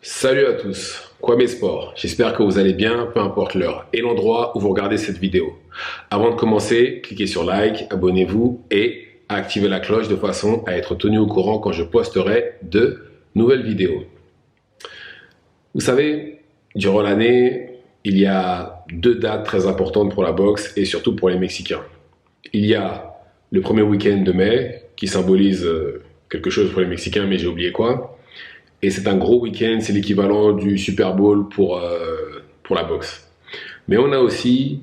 Salut à tous, Kwame Sport, j'espère que vous allez bien, peu importe l'heure et l'endroit où vous regardez cette vidéo. Avant de commencer, cliquez sur like, abonnez-vous et activez la cloche de façon à être tenu au courant quand je posterai de nouvelles vidéos. Vous savez, durant l'année, il y a deux dates très importantes pour la boxe et surtout pour les Mexicains. Il y a le premier week-end de mai qui symbolise quelque chose pour les Mexicains, mais j'ai oublié quoi. Et c'est un gros week-end, c'est l'équivalent du Super Bowl pour la boxe. Mais on a aussi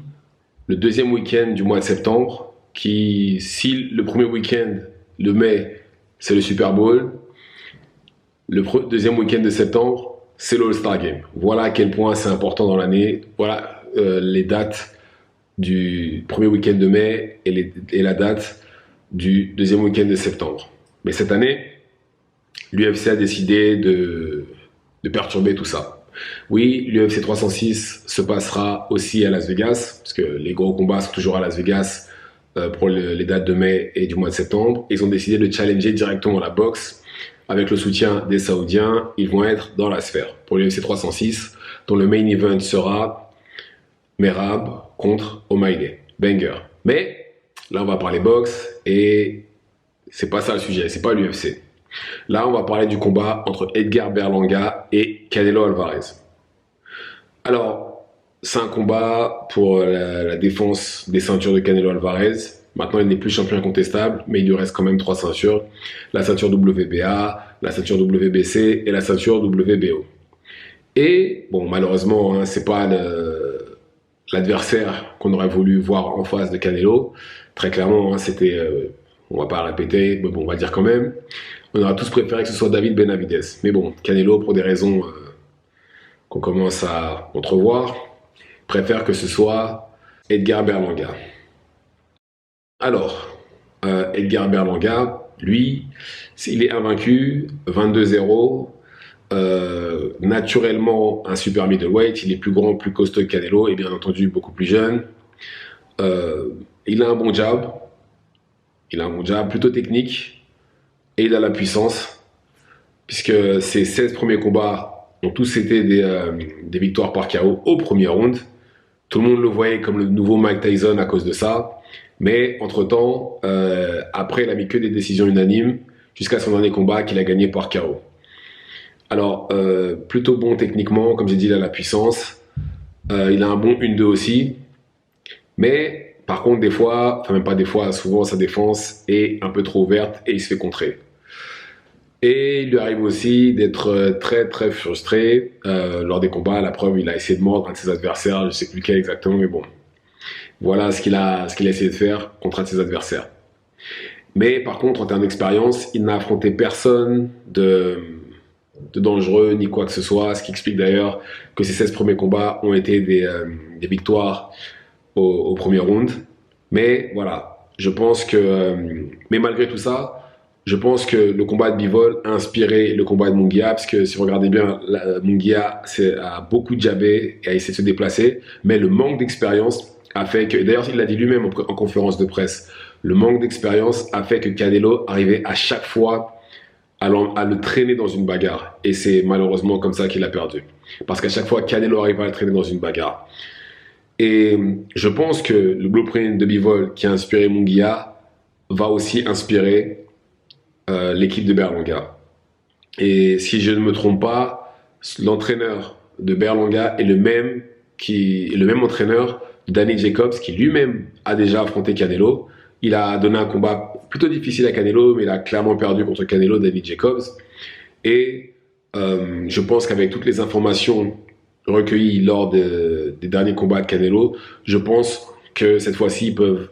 le deuxième week-end du mois de septembre, qui, si le premier week-end de mai, c'est le Super Bowl, le deuxième week-end de septembre, c'est l'All-Star Game. Voilà à quel point c'est important dans l'année. Voilà les dates du premier week-end de mai et la date du deuxième week-end de septembre. Mais cette année, l'UFC a décidé de perturber tout ça. Oui, l'UFC 306 se passera aussi à Las Vegas, parce que les gros combats sont toujours à Las Vegas pour les dates de mai et du mois de septembre. Ils ont décidé de challenger directement la boxe. Avec le soutien des Saoudiens, ils vont être dans la sphère. Pour l'UFC 306, dont le main event sera Merab contre O'Malley. Banger. Mais là, on va parler boxe et c'est pas ça le sujet, c'est pas l'UFC. Là, on va parler du combat entre Edgar Berlanga et Canelo Alvarez. Alors, c'est un combat pour la défense des ceintures de Canelo Alvarez. Maintenant, il n'est plus champion incontestable, mais il lui reste quand même 3 ceintures. La ceinture WBA, la ceinture WBC et la ceinture WBO. Et, bon, malheureusement, hein, c'est pas l'adversaire qu'on aurait voulu voir en face de Canelo. Très clairement, hein, c'était, on va pas répéter, mais bon, on va dire quand même. On aurait tous préféré que ce soit David Benavidez. Mais bon, Canelo, pour des raisons qu'on commence à entrevoir, préfère que ce soit Edgar Berlanga. Alors, Edgar Berlanga, lui, il est invaincu, 22-0, naturellement un super middleweight, il est plus grand, plus costaud que Canelo, et bien entendu beaucoup plus jeune. Il a un bon jab, plutôt technique, et il a la puissance, puisque ses 16 premiers combats ont tous été des victoires par KO au premier round. Tout le monde le voyait comme le nouveau Mike Tyson à cause de ça. Mais entre-temps, après, il a mis que des décisions unanimes jusqu'à son dernier combat qu'il a gagné par KO. Alors, plutôt bon techniquement, comme j'ai dit, il a la puissance. Il a un bon 1-2 aussi. Mais par contre, des fois, enfin même pas des fois, souvent sa défense est un peu trop ouverte et il se fait contrer. Et il lui arrive aussi d'être très très frustré lors des combats. La preuve, il a essayé de mordre un de ses adversaires, je ne sais plus lequel exactement, mais bon. Voilà ce qu'il a essayé de faire contre un de ses adversaires. Mais par contre, en termes d'expérience, il n'a affronté personne de dangereux ni quoi que ce soit, ce qui explique d'ailleurs que ses 16 premiers combats ont été des victoires au premier round. Mais voilà, je pense que... mais malgré tout ça, je pense que le combat de Bivol a inspiré le combat de Munguia, parce que si vous regardez bien, Munguia a beaucoup jabé et a essayé de se déplacer, mais le manque d'expérience a fait que, d'ailleurs il l'a dit lui-même en conférence de presse, le manque d'expérience a fait que Canelo arrivait à chaque fois à le traîner dans une bagarre. Et c'est malheureusement comme ça qu'il a perdu. Parce qu'à chaque fois, Canelo arrive à le traîner dans une bagarre. Et je pense que le blueprint de Bivol qui a inspiré Munguia va aussi inspirer l'équipe de Berlanga. Et si je ne me trompe pas, l'entraîneur de Berlanga est le même entraîneur de Danny Jacobs, qui lui-même a déjà affronté Canelo. Il a donné un combat plutôt difficile à Canelo, mais il a clairement perdu contre Canelo, Danny Jacobs. Et je pense qu'avec toutes les informations recueillies lors des derniers combats de Canelo, je pense que cette fois-ci, ils peuvent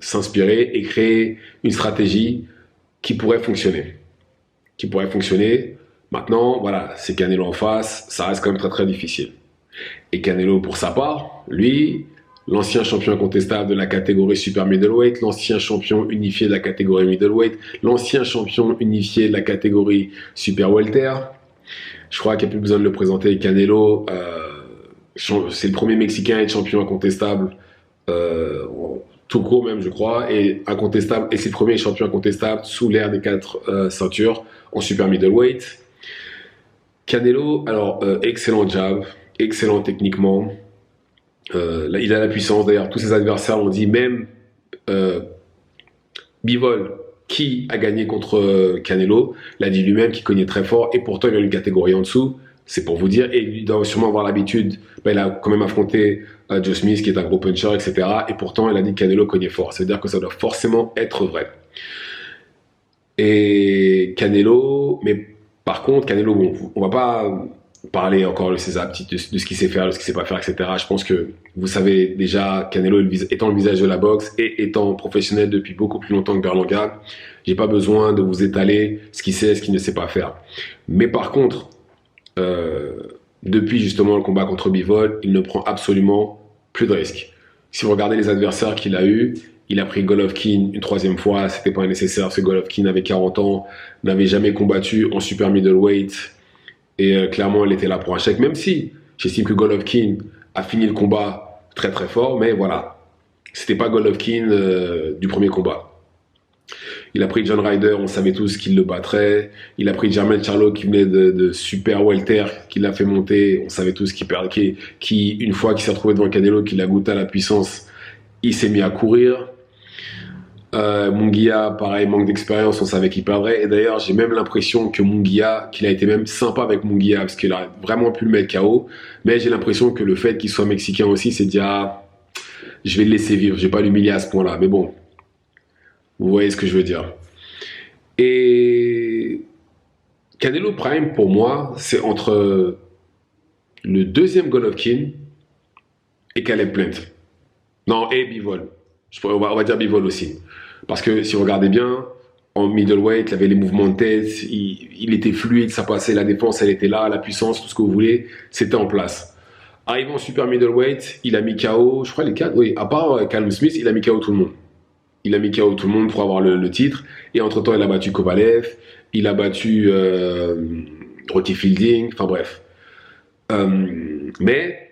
s'inspirer et créer une stratégie qui pourrait fonctionner. Maintenant, voilà, c'est Canelo en face, ça reste quand même très très difficile. Et Canelo, pour sa part, lui, l'ancien champion incontestable de la catégorie super middleweight, l'ancien champion unifié de la catégorie middleweight, l'ancien champion unifié de la catégorie super welter. Je crois qu'il n'y a plus besoin de le présenter. Canelo, c'est le premier Mexicain à être champion incontestable, tout court même, je crois, et incontestable. Et c'est le premier champion incontestable sous l'ère des 4 ceintures en super middleweight. Canelo, alors excellent jab, excellent techniquement. Là, il a la puissance. D'ailleurs, tous ses adversaires l'ont dit. Même euh, Bivol, qui a gagné contre Canelo, l'a dit lui-même qu'il cognait très fort. Et pourtant, il a une catégorie en dessous. C'est pour vous dire. Et il doit sûrement avoir l'habitude. Il a quand même affronté Joe Smith, qui est un gros puncher, etc. Et pourtant, il a dit que Canelo cognait fort. Ça veut dire que ça doit forcément être vrai. Et Canelo, mais par contre, Canelo, bon, on va pas parler encore de ses aptitudes, de ce qu'il sait faire, de ce qu'il sait pas faire, etc. Je pense que vous savez déjà, Canelo étant le visage de la boxe et étant professionnel depuis beaucoup plus longtemps que Berlanga, j'ai pas besoin de vous étaler ce qu'il sait, ce qu'il ne sait pas faire. Mais par contre, euh, depuis justement le combat contre Bivol, il ne prend absolument plus de risques. Si vous regardez les adversaires qu'il a eus, il a pris Golovkin une troisième fois, c'était pas nécessaire parce que Golovkin avait 40 ans, n'avait jamais combattu en super middleweight et clairement il était là pour un chèque, même si j'estime que Golovkin a fini le combat très très fort, mais voilà, c'était pas Golovkin du premier combat. Il a pris John Ryder, on savait tous qu'il le battrait. Il a pris Jermell Charlo qui venait de super welter, qui l'a fait monter. On savait tous qu'il perdait, qui une fois qu'il s'est retrouvé devant Canelo, qu'il a goûté à la puissance, il s'est mis à courir. Munguia, pareil, manque d'expérience, on savait qu'il perdrait. Et d'ailleurs, j'ai même l'impression que Munguia, qu'il a été même sympa avec Munguia, parce qu'il a vraiment pu le mettre KO. Mais j'ai l'impression que le fait qu'il soit mexicain aussi, c'est dit, ah, je vais le laisser vivre, je vais pas l'humilier à ce point-là. Mais bon, vous voyez ce que je veux dire. Et Canelo Prime, pour moi, c'est entre le deuxième Golovkin et Caleb Plant. Non, et Bivol. On va dire Bivol aussi. Parce que si vous regardez bien, en middleweight, il avait les mouvements de tête, il était fluide, ça passait, la défense, elle était là, la puissance, tout ce que vous voulez, c'était en place. Arrivant en super middleweight, il a mis KO, je crois les 4, oui, à part Callum Smith, il a mis KO tout le monde. Il a mis KO tout le monde pour avoir le titre. Et entre-temps, il a battu Kovalev, il a battu Rocky Fielding, enfin bref. Mais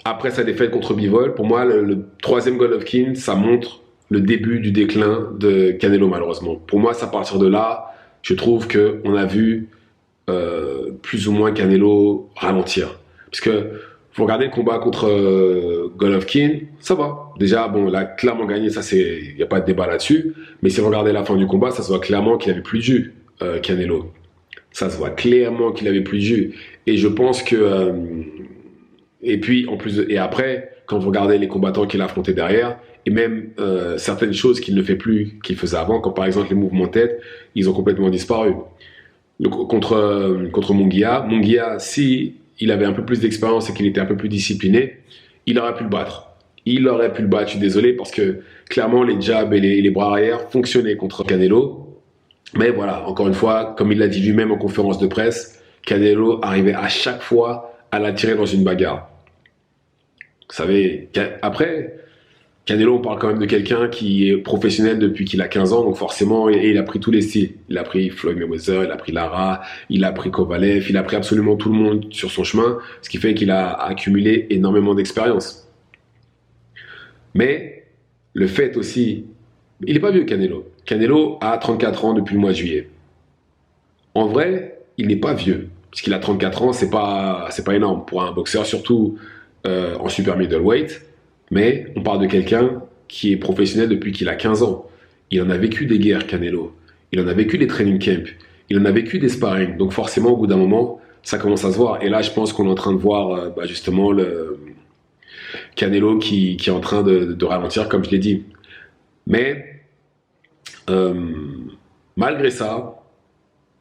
après sa défaite contre Bivol, pour moi, le troisième Golovkin, ça montre le début du déclin de Canelo, malheureusement. Pour moi, c'est à partir de là, je trouve qu'on a vu plus ou moins Canelo ralentir. Parce que vous regardez le combat contre Golovkin, ça va. Déjà, bon, il a clairement gagné, ça, il n'y a pas de débat là-dessus. Mais si vous regardez la fin du combat, ça se voit clairement qu'il avait plus de jus, Canelo. Ça se voit clairement qu'il avait plus de jus. Et je pense que... et puis, en plus, et après, quand vous regardez les combattants qu'il a affrontés derrière, et même certaines choses qu'il ne fait plus, qu'il faisait avant, comme par exemple les mouvements de tête, ils ont complètement disparu. Donc, contre Munguia, si il avait un peu plus d'expérience et qu'il était un peu plus discipliné, il aurait pu le battre. Il aurait pu le battre, je suis désolé, parce que clairement, les jabs et les bras arrière fonctionnaient contre Canelo. Mais voilà, encore une fois, comme il l'a dit lui-même en conférence de presse, Canelo arrivait à chaque fois à l'attirer dans une bagarre. Vous savez, après, Canelo, on parle quand même de quelqu'un qui est professionnel depuis qu'il a 15 ans, donc forcément, et il a pris tous les styles. Il a pris Floyd Mayweather, il a pris Lara, il a pris Kovalev, il a pris absolument tout le monde sur son chemin, ce qui fait qu'il a accumulé énormément d'expérience. Mais le fait aussi, il n'est pas vieux Canelo. Canelo a 34 ans depuis le mois de juillet. En vrai, il n'est pas vieux, puisqu'il a 34 ans, c'est pas énorme pour un boxeur, surtout en super middleweight. Mais on parle de quelqu'un qui est professionnel depuis qu'il a 15 ans. Il en a vécu des guerres, Canelo. Il en a vécu des training camps. Il en a vécu des sparring. Donc forcément, au bout d'un moment, ça commence à se voir. Et là, je pense qu'on est en train de voir justement le Canelo qui est en train de ralentir, comme je l'ai dit. Mais euh, malgré ça,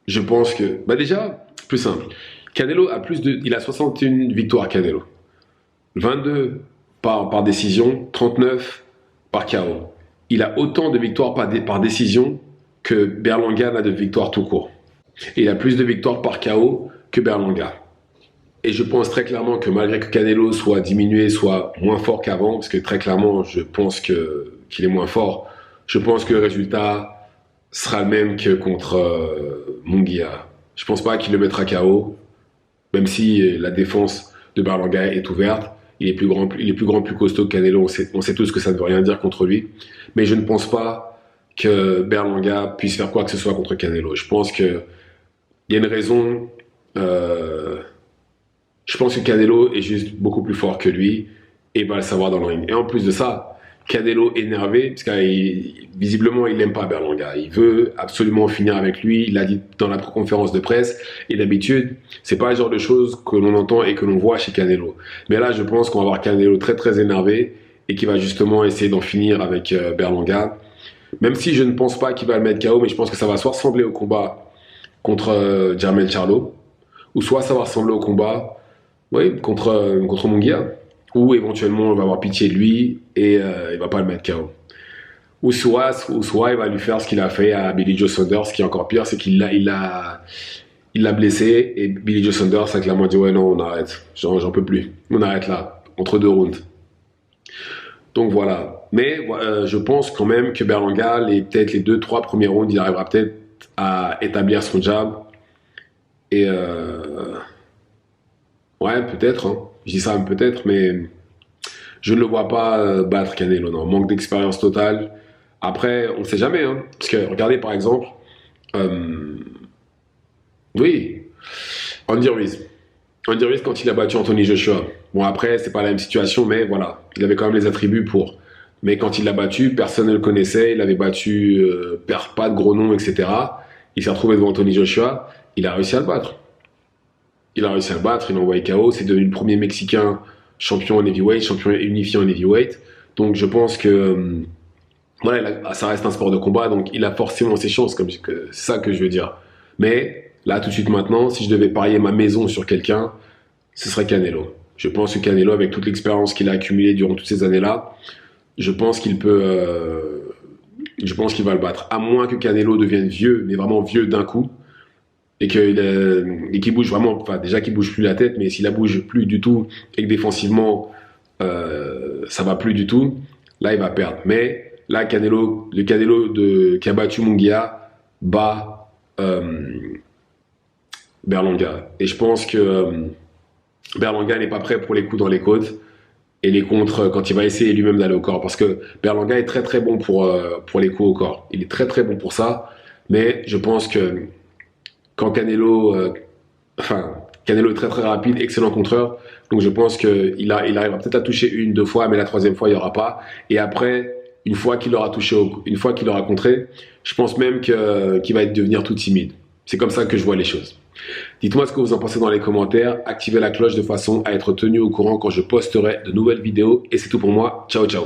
je pense que... déjà, plus simple. Canelo a il a 61 victoires, Canelo. 22 par décision, 39 par KO. Il a autant de victoires par décision que Berlanga n'a de victoires tout court. Et il a plus de victoires par KO que Berlanga. Et je pense très clairement que malgré que Canelo soit diminué, soit moins fort qu'avant, parce que très clairement, je pense qu'il est moins fort, je pense que le résultat sera le même que contre Munguia. Je pense pas qu'il le mettra KO, même si la défense de Berlanga est ouverte. Il est plus grand, plus costaud que Canelo. On sait tous que ça ne veut rien dire contre lui. Mais je ne pense pas que Berlanga puisse faire quoi que ce soit contre Canelo. Je pense qu'il y a une raison Je pense que Canelo est juste beaucoup plus fort que lui et va le savoir dans le ring. Et en plus de ça, Canelo énervé, parce que visiblement il n'aime pas Berlanga. Il veut absolument finir avec lui. Il l'a dit dans la conférence de presse. Et d'habitude, c'est pas le genre de choses que l'on entend et que l'on voit chez Canelo. Mais là, je pense qu'on va voir Canelo très très énervé et qui va justement essayer d'en finir avec Berlanga. Même si je ne pense pas qu'il va le mettre KO, mais je pense que ça va soit ressembler au combat contre Jermell Charlo, ou soit ça va ressembler au combat contre Munguia, ou éventuellement on va avoir pitié de lui et il va pas le mettre KO. Ou soit il va lui faire ce qu'il a fait à Billy Joe Saunders, ce qui est encore pire, c'est qu'il l'a blessé et Billy Joe Saunders a clairement dit ouais non on arrête, j'en peux plus, on arrête là, entre deux rounds. Donc voilà, mais je pense quand même que Berlanga, peut-être les 2-3 premiers rounds, il arrivera peut-être à établir son jab et ouais, peut-être. Hein. Je dis ça peut-être, mais je ne le vois pas battre Canelo. Non, manque d'expérience totale. Après, on ne sait jamais. Hein. Parce que regardez par exemple, euh, oui, Andy Ruiz. Andy Ruiz quand il a battu Anthony Joshua. Bon après, c'est pas la même situation, mais voilà, il avait quand même les attributs pour. Mais quand il l'a battu, personne ne le connaissait. Il avait battu pas de gros noms, etc. Il s'est retrouvé devant Anthony Joshua. Il a réussi à le battre. Il a réussi à le battre, il l'a envoyé KO. C'est devenu le premier Mexicain champion en heavyweight, champion unifié en heavyweight. Donc je pense que voilà, ça reste un sport de combat, donc il a forcément ses chances, c'est ça que je veux dire. Mais là, tout de suite maintenant, si je devais parier ma maison sur quelqu'un, ce serait Canelo. Je pense que Canelo, avec toute l'expérience qu'il a accumulée durant toutes ces années-là, je pense qu'il peut, je pense qu'il va le battre. À moins que Canelo devienne vieux, mais vraiment vieux d'un coup. Et qu'il bouge vraiment, enfin déjà qu'il bouge plus la tête, mais s'il la bouge plus du tout et que défensivement ça va plus du tout, là il va perdre. Mais là le Canelo qui a battu Munguia bat Berlanga. Et je pense que Berlanga n'est pas prêt pour les coups dans les côtes et les contres quand il va essayer lui-même d'aller au corps. Parce que Berlanga est très très bon pour les coups au corps. Il est très très bon pour ça, mais je pense que quand Canelo est très très rapide, excellent contreur. Donc je pense qu'il arrivera peut-être à toucher une, deux fois, mais la troisième fois il n'y aura pas. Et après, une fois qu'il aura contré, je pense même qu'il va devenir tout timide. C'est comme ça que je vois les choses. Dites-moi ce que vous en pensez dans les commentaires. Activez la cloche de façon à être tenu au courant quand je posterai de nouvelles vidéos. Et c'est tout pour moi. Ciao ciao.